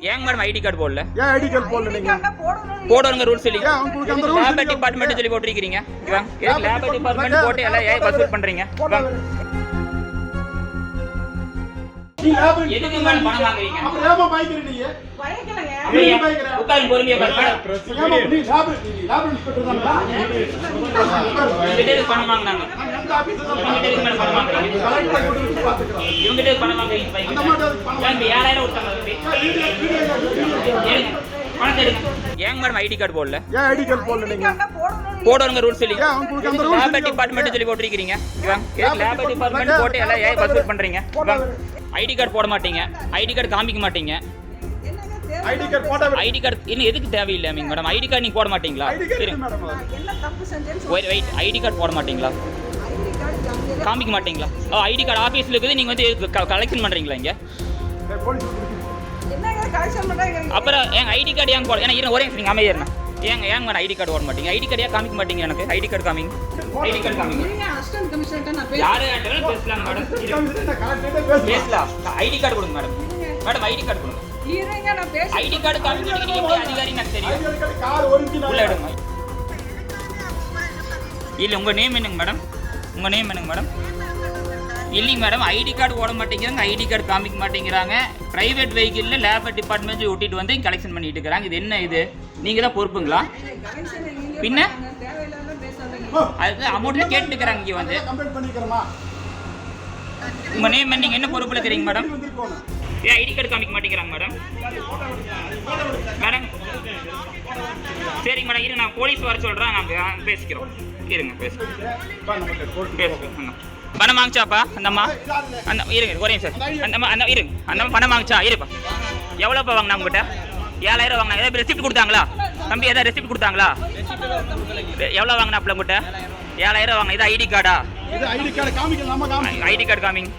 ஏங்க madam ID card போடல? ஏன் ஐடி கார்டு போடல நீங்க? போடணுங்க ரூல்ஸ் சொல்லி. ஏன் உங்களுக்கு அந்த ரூல்ஸ் லேபர் டிபார்ட்மென்ட் சொல்லி போட்டுருக்கீங்க. ஏன் லேபர் டிபார்ட்மென்ட் போட்டு எல்லாம் ஏன் வசூல் பண்றீங்க? நீ லேபர் எதுக்கு மேடம் பணம் வாங்குறீங்க? அப்ப லேபர் பைக்கற நீ வைக்கலங்க. உட்கார்ந்து பொறுமையா பாருங்க. நீ லேபர் இன்ஸ்பெக்டர் தானடா? இவங்கிட்ட பணம் வாங்குனாங்க. இவங்கிட்ட மேடம் பணம் வாங்குறீங்க. இவங்கிட்ட பணம் வாங்குறீங்க பைக். ஏங்க 7000 கொடுத்தாங்க. பணத்தை எடுங்க. ஏங்க மேடம் ஐடி கார்டு போடல? ஏன் ஐடி கார்டு போடல நீங்க? போடணுங்க ரூல்ஸ் சொல்லி. ஏன் உங்களுக்கு அந்த ரூல்ஸ் லேபர் டிபார்ட்மென்ட் சொல்லி போட்டுருக்கீங்க. லேபர் டிபார்ட்மென்ட் போட்டு எல்லாம் ஏன் வசூல் பண்றீங்க? ஐடி கார்டு போட மாட்டீங்க, ஐடி கார்டு காமிக்க மாட்டீங்க. ஐடி கார்டு போட்டா ஐடி கார்டு இன்னும் எதுக்கு தேவையில்லை மேடம்? ஐடி கார்டு நீங்க போட மாட்டீங்களா? வெயிட், ஐடி கார்டு போட மாட்டீங்களா? காமிக்க மாட்டீங்களா? ஐடி கார்டு ஆபீஸ்ல இருக்குது, நீங்க வந்து கலெக்ஷன் பண்றீங்களா இங்க? அப்புறம் ஏங்க ஐடி கார்டு ஏங்க போட? ஏன்னா ஒரே நீங்க அமைதியா இருங்க. ஏங்க மேடம் ஐடி கார்டு போட மாட்டீங்க? ஐடி கார்டு ஏன் காமிக்க மாட்டீங்க? எனக்கு ஐடி கார்டு காமிங்க. ஐடி கார்டு காமிங்க. யாரு கேட்டாலும் பேசலாம் மேடம். பேசலாம். ஐடி கார்டு கொடுங்க மேடம். மேடம் ஐடி கார்டு கொடுங்க. ஐடி கார்டு காமிக்கிறதுக்கு நீங்க எப்படி அதிகாரி எனக்கு தெரியும். கார் ஒரிஜினல் உள்ள எடுங்க. இல்ல உங்க நேம் என்னங்க மேடம்? உங்க நேம் என்னங்க மேடம்? இல்லைங்க மேடம், ஐடி கார்டு போட மாட்டேங்கிறாங்க, ஐடி கார்டு காமிக்க மாட்டேங்கிறாங்க. பிரைவேட் வெஹிக்கிளில் லேபர் டிபார்ட்மெண்ட் ஓட்டிட்டு வந்து கலெக்ஷன் பண்ணிட்டு இருக்காங்க. இது என்ன இது? நீங்க தான் பொறுப்புங்களா? பின்ன அது அமௌண்ட்ல கேட்டுக்கிறாங்க இங்க வந்து. கம்ப்ளைன்ட் பண்ணிக்கறமா? உங்க நேம் நீங்க என்ன பொறுப்புல இருக்கீங்க மேடம்? ஏன் ஐடி கார்டு காமிக்க மாட்டேங்கிறாங்க மேடம்? மேடம் சரிங்க மேடம், இருங்க நான் போலீஸ் வர சொல்றேன், நாங்கள் பேசிக்கிறோம். இருங்க பேசுங்க. பணம் வாங்கிச்சாப்பா அந்த அம்மா? அந்த இருங்க ஒரே சார். அந்த இருங்க, அந்த பணம் வாங்கிச்சா? இருப்பா. எவ்வளோப்பா வாங்கினா உங்ககிட்ட? 7000 வாங்கினா. ஏதாவது ரெசிப்ட் கொடுத்தாங்களா தம்பி? ஏதாவது ரெசிப்ட் கொடுத்தாங்களா? எவ்வளோ வாங்கினாப்புல உங்ககிட்ட? 7000 வாங்கினா. இது ஐடி கார்டா? இது ஐடி கார்டு காமிக்கலாமா? ஐடி கார்டு காமிங்க.